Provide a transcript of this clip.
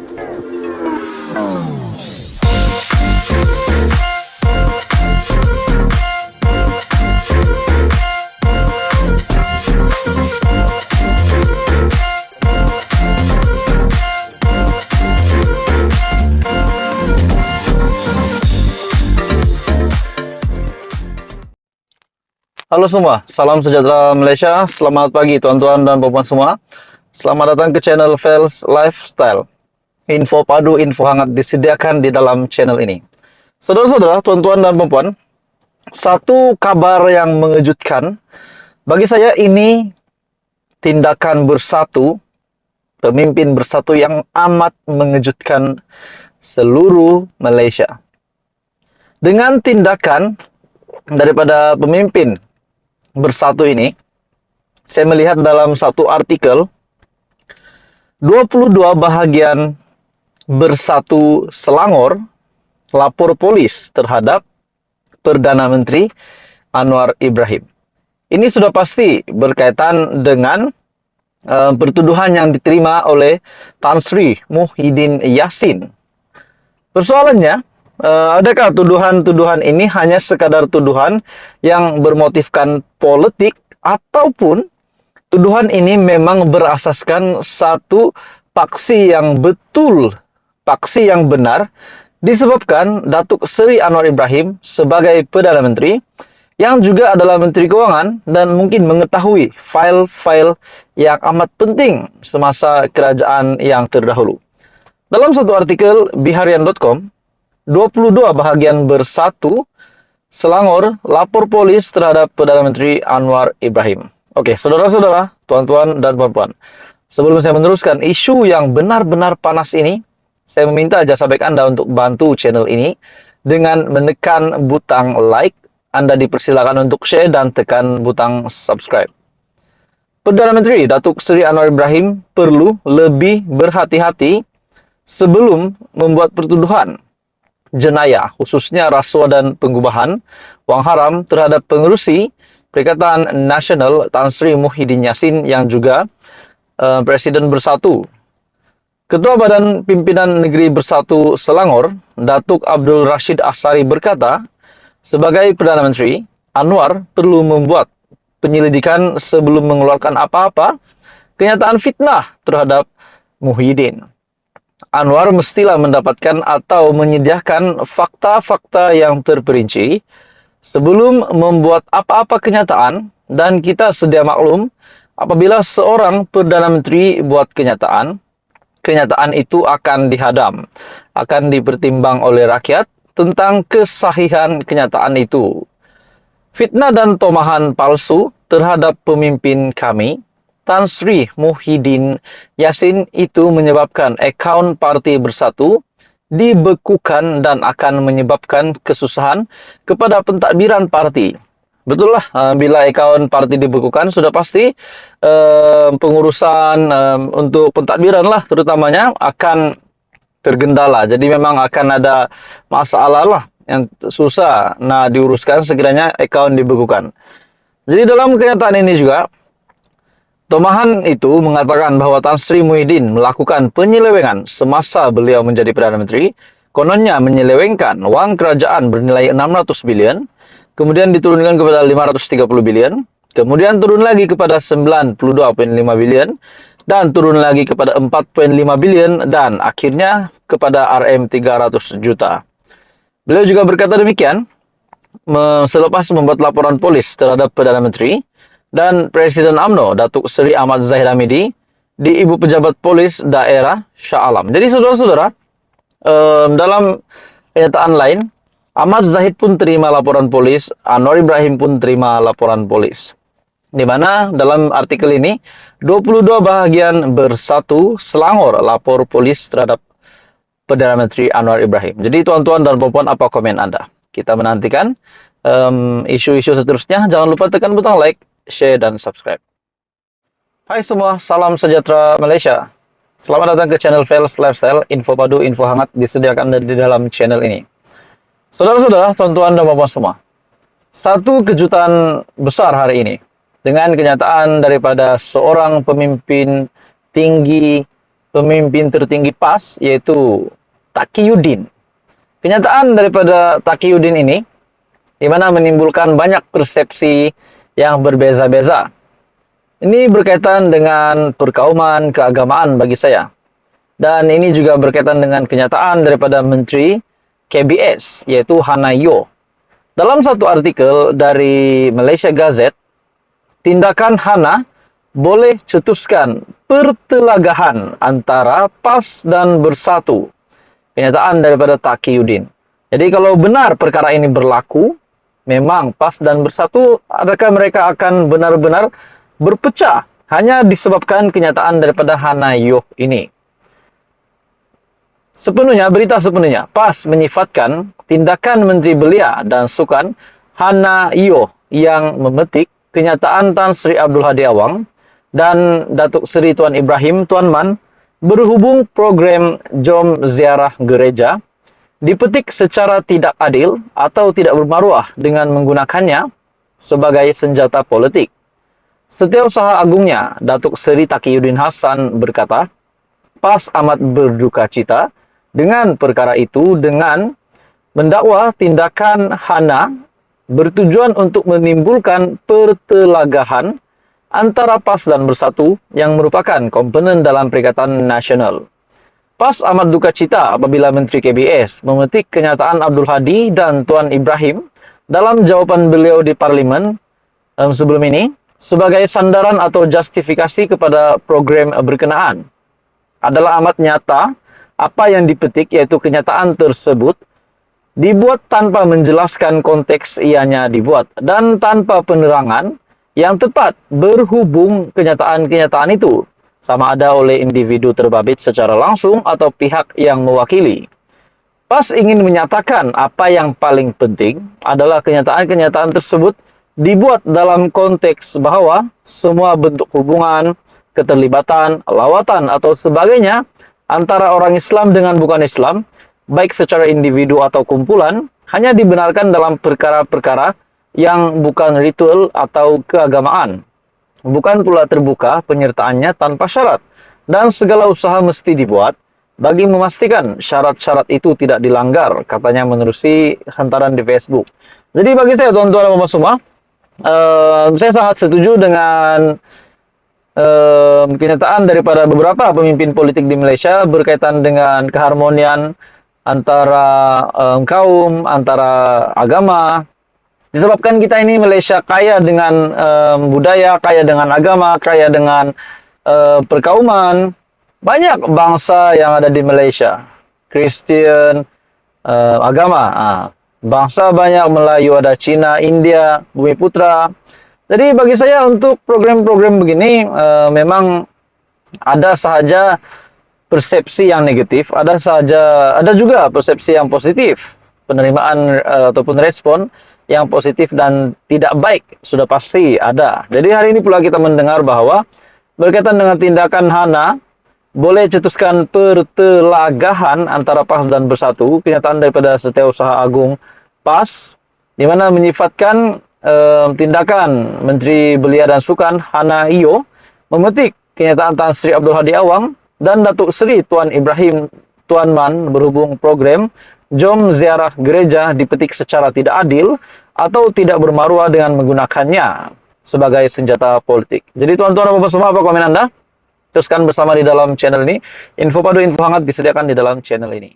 Halo semua, salam sejahtera Malaysia. Selamat pagi tuan-tuan dan puan-puan semua. Selamat datang ke channel Fels Lifestyle. Info padu, info hangat disediakan di dalam channel ini. Saudara-saudara, tuan-tuan dan puan-puan, satu kabar yang mengejutkan. Bagi saya ini tindakan bersatu, pemimpin bersatu yang amat mengejutkan seluruh Malaysia. Dengan tindakan daripada pemimpin bersatu ini, saya melihat dalam satu artikel 22 bahagian bersatu Selangor lapor polis terhadap Perdana Menteri Anwar Ibrahim. Ini sudah pasti berkaitan dengan pertuduhan yang diterima oleh Tan Sri Muhyiddin Yassin. Persoalannya, adakah tuduhan-tuduhan ini hanya sekadar tuduhan yang bermotifkan politik ataupun tuduhan ini memang berasaskan satu paksi yang betul, paksi yang benar disebabkan Datuk Seri Anwar Ibrahim sebagai Perdana Menteri yang juga adalah Menteri Kewangan dan mungkin mengetahui file-file yang amat penting semasa kerajaan yang terdahulu. Dalam satu artikel biharian.com, 22 bahagian bersatu Selangor lapor polis terhadap Perdana Menteri Anwar Ibrahim. Oke, saudara-saudara, tuan-tuan dan puan-puan. Sebelum saya meneruskan isu yang benar-benar panas ini, saya meminta jasa baik Anda untuk bantu channel ini dengan menekan butang like. Anda dipersilakan untuk share dan tekan butang subscribe. Perdana Menteri Datuk Seri Anwar Ibrahim perlu lebih berhati-hati sebelum membuat pertuduhan jenayah, khususnya rasuah dan pengubahan wang haram terhadap pengerusi Perikatan Nasional Tan Sri Muhyiddin Yassin yang juga Presiden Bersatu. Ketua Badan Pimpinan Negeri Bersatu Selangor, Datuk Abdul Rashid Asari berkata, sebagai Perdana Menteri, Anwar perlu membuat penyelidikan sebelum mengeluarkan apa-apa kenyataan fitnah terhadap Muhyiddin. Anwar mestilah mendapatkan atau menyediakan fakta-fakta yang terperinci sebelum membuat apa-apa kenyataan, dan kita sedia maklum apabila seorang Perdana Menteri buat kenyataan, kenyataan itu akan dihadam, akan dipertimbang oleh rakyat tentang kesahihan kenyataan itu. Fitnah dan tomahan palsu terhadap pemimpin kami, Tan Sri Muhyiddin Yassin, itu menyebabkan akaun Parti Bersatu dibekukan dan akan menyebabkan kesusahan kepada pentadbiran parti. Betul lah, bila akaun parti dibekukan sudah pasti pengurusan untuk pentadbiran lah terutamanya akan tergendala. Jadi memang akan ada masalah lah yang susah diuruskan sekiranya akaun dibekukan. Jadi dalam kenyataan ini juga, tomahan itu mengatakan bahwa Tan Sri Muhyiddin melakukan penyelewengan semasa beliau menjadi Perdana Menteri. Kononnya menyelewengkan wang kerajaan bernilai 600 bilion, kemudian diturunkan kepada 530 bilion, kemudian turun lagi kepada 92.5 bilion, dan turun lagi kepada 4.5 bilion, dan akhirnya kepada RM 300 juta. Beliau juga berkata demikian selepas membuat laporan polis terhadap Perdana Menteri dan Presiden UMNO Datuk Seri Ahmad Zahid Hamidi di Ibu Pejabat Polis Daerah Shah Alam. Jadi saudara-saudara, dalam kenyataan lain, Ahmad Zahid pun terima laporan polis, Anwar Ibrahim pun terima laporan polis. Di mana dalam artikel ini 22 bahagian bersatu Selangor lapor polis terhadap Perdana Menteri Anwar Ibrahim. Jadi tuan-tuan dan puan-puan, apa komen Anda? Kita menantikan isu-isu seterusnya. Jangan lupa tekan butang like, share, dan subscribe. Hai semua, salam sejahtera Malaysia. Selamat datang ke channel Fels Lifestyle. Info padu, info hangat disediakan di dalam channel ini. Saudara-saudara, tuan-tuan dan puan-puan semua, satu kejutan besar hari ini dengan kenyataan daripada seorang pemimpin tinggi pemimpin tertinggi PAS, yaitu Taqiyuddin. Kenyataan daripada Taqiyuddin ini, di mana menimbulkan banyak persepsi yang berbeza-beza. Ini berkaitan dengan perkauman keagamaan bagi saya. Dan ini juga berkaitan dengan kenyataan daripada Menteri KBS, yaitu Hana Yeoh. Dalam satu artikel dari Malaysia Gazette, tindakan Hana boleh cetuskan pertelagahan antara PAS dan Bersatu. Kenyataan daripada Taqiyuddin. Jadi kalau benar perkara ini berlaku, memang PAS dan Bersatu, adakah mereka akan benar-benar berpecah hanya disebabkan kenyataan daripada Hana Yeoh ini? Berita sepenuhnya, PAS menyifatkan tindakan Menteri Belia dan Sukan Hana Yeoh yang memetik kenyataan Tan Sri Abdul Hadi Awang dan Datuk Seri Tuan Ibrahim Tuan Man berhubung program Jom Ziarah Gereja dipetik secara tidak adil atau tidak bermaruah dengan menggunakannya sebagai senjata politik. Setiausaha Agungnya, Datuk Seri Taqiyuddin Hasan berkata, PAS amat berduka cita dengan perkara itu dengan mendakwa tindakan Hana bertujuan untuk menimbulkan pertelagahan antara PAS dan Bersatu yang merupakan komponen dalam Perikatan Nasional. PAS amat duka cita apabila Menteri KBS memetik kenyataan Abdul Hadi dan Tuan Ibrahim dalam jawapan beliau di Parlimen sebelum ini sebagai sandaran atau justifikasi kepada program berkenaan. Adalah amat nyata apa yang dipetik, yaitu kenyataan tersebut dibuat tanpa menjelaskan konteks ianya dibuat dan tanpa penerangan yang tepat berhubung kenyataan-kenyataan itu sama ada oleh individu terbabit secara langsung atau pihak yang mewakili. PAS ingin menyatakan apa yang paling penting adalah kenyataan-kenyataan tersebut dibuat dalam konteks bahwa semua bentuk hubungan, keterlibatan, lawatan atau sebagainya antara orang Islam dengan bukan Islam, baik secara individu atau kumpulan, hanya dibenarkan dalam perkara-perkara yang bukan ritual atau keagamaan. Bukan pula terbuka penyertaannya tanpa syarat. Dan segala usaha mesti dibuat bagi memastikan syarat-syarat itu tidak dilanggar, katanya menerusi hantaran di Facebook. Jadi bagi saya, tuan-tuan dan puan semua, saya sangat setuju dengan kenyataan daripada beberapa pemimpin politik di Malaysia berkaitan dengan keharmonian antara kaum, antara agama. Disebabkan kita ini Malaysia kaya dengan budaya, kaya dengan agama, kaya dengan perkauman. Banyak bangsa yang ada di Malaysia. Kristen, agama. Bangsa banyak, Melayu ada, Cina, India, Bumi Putra. Jadi bagi saya untuk program-program begini memang ada sahaja persepsi yang negatif, ada juga persepsi yang positif, penerimaan ataupun respon yang positif dan tidak baik sudah pasti ada. Jadi hari ini pula kita mendengar bahwa berkaitan dengan tindakan Hana boleh cetuskan pertelagahan antara PAS dan Bersatu, kenyataan daripada Setiausaha Agung PAS, di mana menyifatkan tindakan Menteri Belia dan Sukan Hana Yeoh memetik kenyataan Tan Sri Abdul Hadi Awang dan Datuk Seri Tuan Ibrahim Tuan Man berhubung program Jom Ziarah Gereja dipetik secara tidak adil atau tidak bermaruah dengan menggunakannya sebagai senjata politik. Jadi tuan-tuan dan puan semua, apa komen Anda? Teruskan bersama di dalam channel ini. Info padu, info hangat disediakan di dalam channel ini.